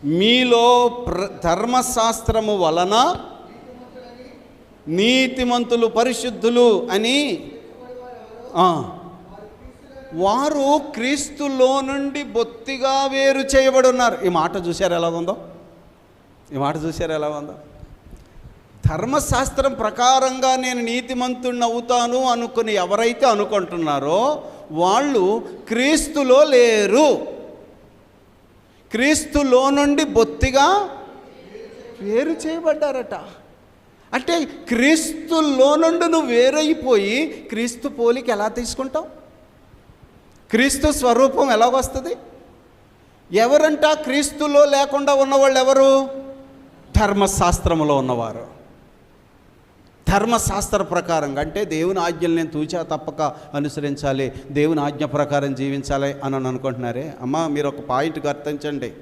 మీలో ధర్మశాస్త్రము వలన నీతిమంతులు పరిశుద్ధులు అని వారు క్రీస్తులో నుండి బొత్తిగా వేరు చేయబడి ఉన్నారు. ఈ మాట చూశారు ఎలా ఉందో? ధర్మశాస్త్రం ప్రకారంగా నేను నీతిమంతుడిని అవుతాను అనుకుని ఎవరైతే అనుకుంటున్నారో వాళ్ళు క్రీస్తులో లేరు. క్రీస్తులో నుండి బొత్తిగా వేరు చేయబడ్డారట. అంటే క్రీస్తులో నుండి నువ్వు వేరైపోయి క్రీస్తు పోలిక ఎలా తీసుకుంటావు? క్రీస్తు స్వరూపం ఎలాగొస్తుంది? ఎవరంట క్రీస్తులో లేకుండా ఉన్నవాళ్ళు ఎవరు? ధర్మశాస్త్రంలో ఉన్నవారు. ధర్మశాస్త్ర ప్రకారంగా అంటే దేవుని ఆజ్ఞలు నేను తూచా తప్పక అనుసరించాలి, దేవుని ఆజ్ఞ ప్రకారం జీవించాలి అని అనుకుంటున్నారే. అమ్మ, మీరు ఒక పాయింట్ గుర్తించండి.